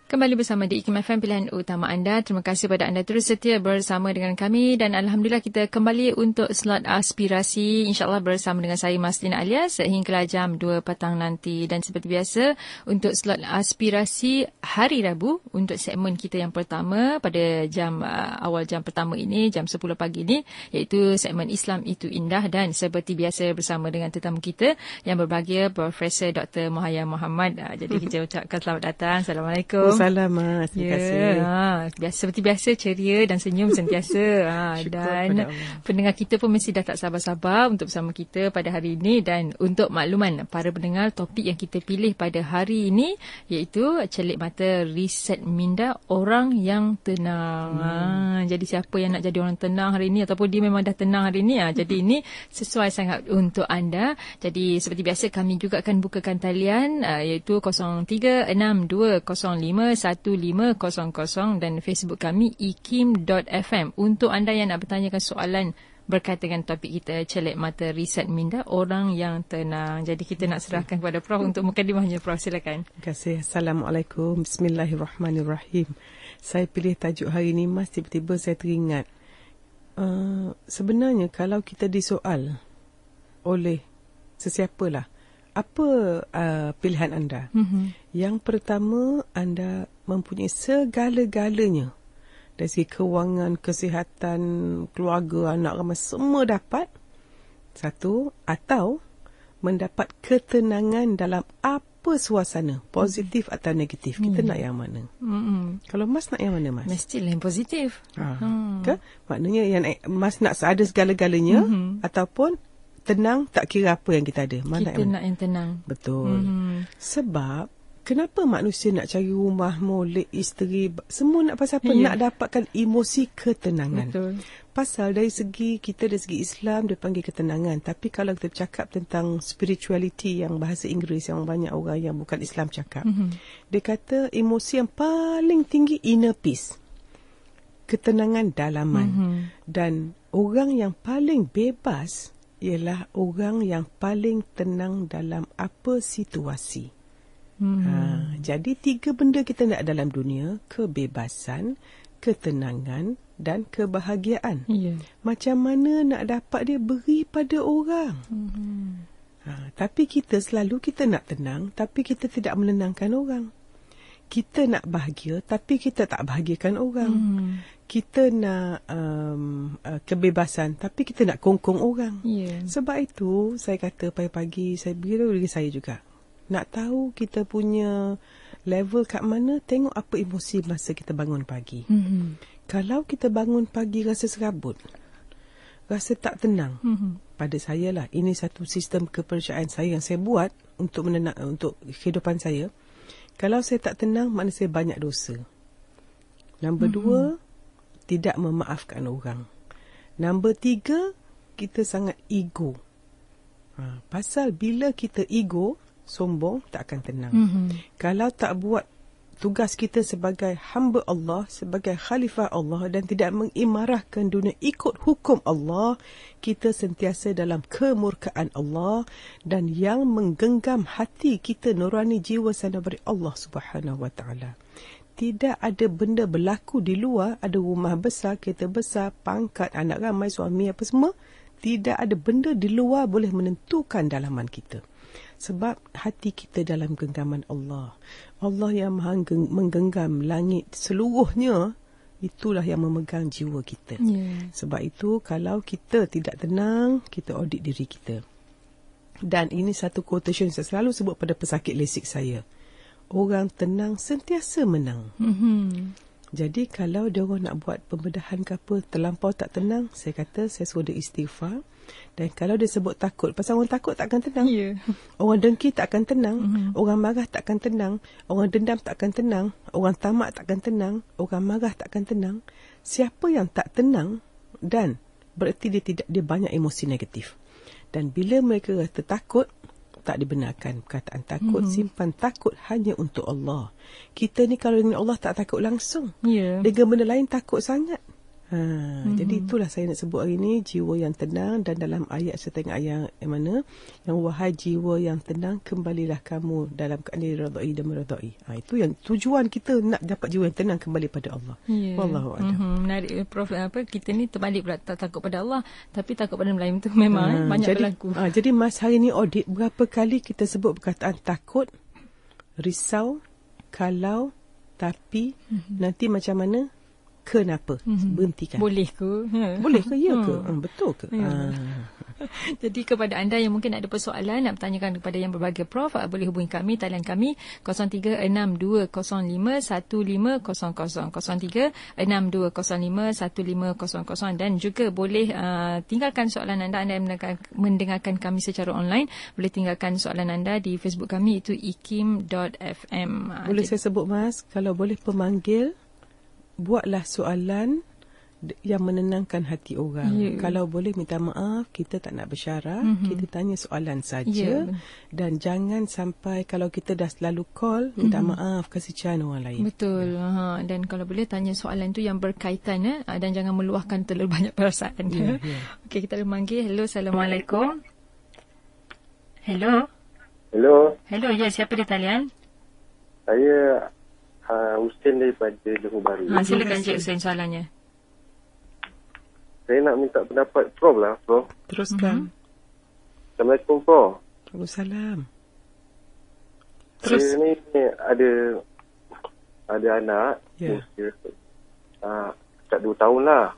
Kembali bersama di IKIM FM Pilihan Utama anda. Terima kasih pada anda terus setia bersama dengan kami dan Alhamdulillah kita kembali untuk slot aspirasi insyaAllah bersama dengan saya Maslina Alia sehinggalah jam 2 petang nanti. Dan seperti biasa untuk slot aspirasi hari Rabu untuk segmen kita yang pertama pada awal jam pertama ini jam 10 pagi ini iaitu segmen Islam Itu Indah dan seperti biasa bersama dengan tetamu kita yang berbahagia Profesor Dr. Muhayya Muhammad. Jadi kita ucapkan selamat datang. Assalamualaikum. Salam, terima kasih. Seperti biasa ceria dan senyum sentiasa. Dan pendengar kita pun mesti dah tak sabar-sabar untuk bersama kita pada hari ini. Dan untuk makluman para pendengar, topik yang kita pilih pada hari ini iaitu celik mata riset minda orang yang tenang. Jadi siapa yang nak jadi orang tenang hari ini ataupun dia memang dah tenang hari ini, jadi ini sesuai sangat untuk anda. Jadi seperti biasa kami juga akan bukakan talian iaitu 0362051500 dan Facebook kami ikim.fm untuk anda yang nak bertanyakan soalan berkaitan dengan topik kita celik mata riset minda orang yang tenang. Jadi kita nak serahkan kepada Prof untuk mukadimahnya. Prof, silakan. Terima kasih. Assalamualaikum. Bismillahirrahmanirrahim. Saya pilih tajuk hari ini, Mas, tiba-tiba saya teringat. Sebenarnya kalau kita disoal oleh sesiapalah, apa pilihan anda? Yang pertama, anda mempunyai segala-galanya. Dari segi kewangan, kesihatan, keluarga, anak ramai, semua dapat. Satu, atau mendapat ketenangan dalam apa suasana, positif atau negatif. Kita nak yang mana? Kalau Mas nak yang mana, Mas? Mestilah yang positif. Ke? Maknanya yang Mas nak ada segala-galanya ataupun tenang tak kira apa yang kita ada. Mana kita nak yang tenang. Betul. Sebab kenapa manusia nak cari rumah, molek, isteri, semua nak pasal apa? Nak dapatkan emosi ketenangan. Betul. Pasal dari segi kita, dari segi Islam dia panggil ketenangan. Tapi kalau kita bercakap tentang spirituality yang bahasa Inggeris yang banyak orang yang bukan Islam cakap, dia kata emosi yang paling tinggi inner peace, ketenangan dalaman. Dan orang yang paling bebas ialah orang yang paling tenang dalam apa situasi. Jadi 3 benda kita nak dalam dunia: kebebasan, ketenangan dan kebahagiaan. Macam mana nak dapat dia? Beri pada orang. Tapi kita selalu kita nak tenang tapi kita tidak menenangkan orang. Kita nak bahagia tapi kita tak bahagiakan orang. Kita nak kebebasan tapi kita nak kongkong orang. Sebab itu saya kata pagi-pagi saya beritahu diri saya juga, nak tahu kita punya level kat mana, tengok apa emosi masa kita bangun pagi. Kalau kita bangun pagi rasa serabut, rasa tak tenang, pada saya lah, ini satu sistem kepercayaan saya yang saya buat untuk untuk kehidupan saya. Kalau saya tak tenang, maknanya saya banyak dosa. Nombor 2, tidak memaafkan orang. Nombor 3, kita sangat ego. Pasal bila kita ego, sombong, tak akan tenang. Kalau tak buat tugas kita sebagai hamba Allah, sebagai khalifah Allah dan tidak mengimarahkan dunia ikut hukum Allah, kita sentiasa dalam kemurkaan Allah dan yang menggenggam hati kita, nurani jiwa sanabari Allah Subhanahu wa taala. Tidak ada benda berlaku di luar, ada rumah besar, kereta besar, pangkat, anak ramai, suami apa semua, tidak ada benda di luar boleh menentukan dalaman kita. Sebab hati kita dalam genggaman Allah. Allah yang maha menggenggam langit seluruhnya, itulah yang memegang jiwa kita. Sebab itu kalau kita tidak tenang, kita audit diri kita. Dan ini satu quotation saya selalu sebut pada pesakit lasik saya. Orang tenang sentiasa menang. Jadi kalau dia orang nak buat pembedahan ke apa, terlampau tak tenang, saya kata saya suruh dia istighfar. Dan kalau dia sebut takut, pasal orang takut tak akan tenang. Orang dengki tak akan tenang. Orang marah tak akan tenang. Orang dendam tak akan tenang. Orang tamak tak akan tenang. Orang marah tak akan tenang. Siapa yang tak tenang, dan berarti dia banyak emosi negatif. Dan bila mereka rasa takut, tak dibenarkan perkataan takut. Simpan takut hanya untuk Allah. Kita ni kalau dengan Allah tak takut langsung. Dengan benda lain takut sangat. Jadi itulah saya nak sebut hari ni, jiwa yang tenang. Dan dalam ayat saya tengok ayat yang mana, yang wahai jiwa yang tenang, kembalilah kamu dalam keadaan diredai dan meredai. Itu yang tujuan kita, nak dapat jiwa yang tenang, kembali pada Allah. Wallahu a'lam. Menarik, Prof. Kita ni terbalik pula, tak takut pada Allah tapi takut pada Melayu tu memang banyak berlaku. Jadi Mas, hari ni audit, berapa kali kita sebut perkataan takut, risau, kalau, tapi, nanti macam mana, kenapa, berhentikan. Boleh ke? Boleh ke? Ya ke? Betul ke? Jadi kepada anda yang mungkin ada persoalan nak bertanyakan kepada yang berbahagia Prof, boleh hubungi kami, talian kami 0362051500, 0362051500, dan juga boleh tinggalkan soalan anda yang mendengarkan kami secara online. Boleh tinggalkan soalan anda di Facebook kami, itu ikim.fm. Boleh saya sebut Mas, kalau boleh pemanggil, buatlah soalan yang menenangkan hati orang. Kalau boleh minta maaf, kita tak nak bersyarah, kita tanya soalan saja. Dan jangan sampai kalau kita dah selalu call, minta maaf, kasihan orang lain. Betul. Dan kalau boleh tanya soalan tu yang berkaitan, dan jangan meluahkan terlalu banyak perasaan. Okey, kita memanggil. Hello, Assalamualaikum. Hello. Hello. Hello, ya, siapa di talian? Saya Hussein daripada Johor Bahru. Silakan Cik Hussein soalannya. Saya nak minta pendapat Prof lah, Prof. Teruskan. Assalamualaikum, Prof. Waalaikumsalam. Saya ni ada anak. Usia dekat 2 tahun lah.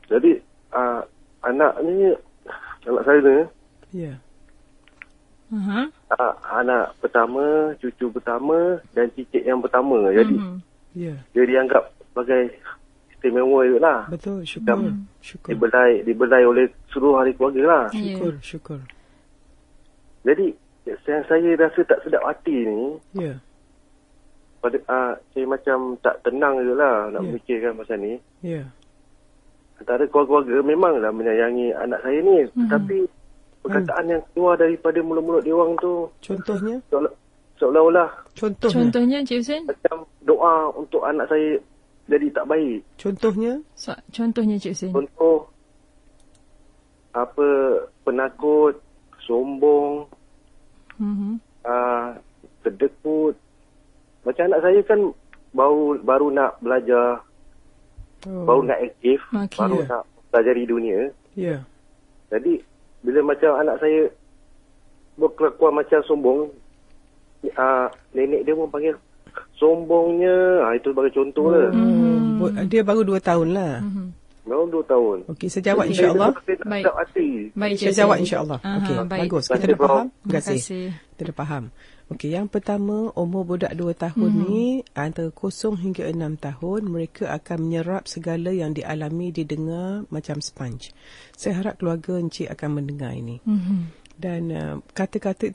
Jadi anak saya ni anak pertama, cucu pertama dan cicit yang pertama. Jadi dia dianggap sebagai istimewa je lah. Betul, syukur. Dibelai oleh seluruh ahli keluarga lah. Syukur. Jadi yang saya rasa tak sedap hati ni, saya macam tak tenang je lah nak memikirkan pasal ni. Antara keluarga memanglah menyayangi anak saya ni, tapi perkataan yang keluar daripada mulut-mulut dia orang tu, contohnya seolah-olah contohnya Cik Hussein, macam doa untuk anak saya jadi tak baik. Contohnya Cik Hussein, contoh penakut, sombong, kedekut. Macam anak saya kan baru nak belajar, baru nak aktif, baru nak pelajari dunia. Jadi bila macam anak saya berkelakuan macam sombong, nenek dia pun panggil sombongnya. Itu sebagai contoh lah. Dia baru 2 tahun lah. Baru 2 tahun. Okey, saya jawab insya-Allah. Baik, saya jawab insya-Allah. Okey, bagus. Kita dah faham. Terima kasih. Kita dah faham. Okey, yang pertama, umur budak 2 tahun ni antara 0 hingga 6 tahun, mereka akan menyerap segala yang dialami, didengar macam sponge. Saya harap keluarga Encik akan mendengar ini. Dan kata-kata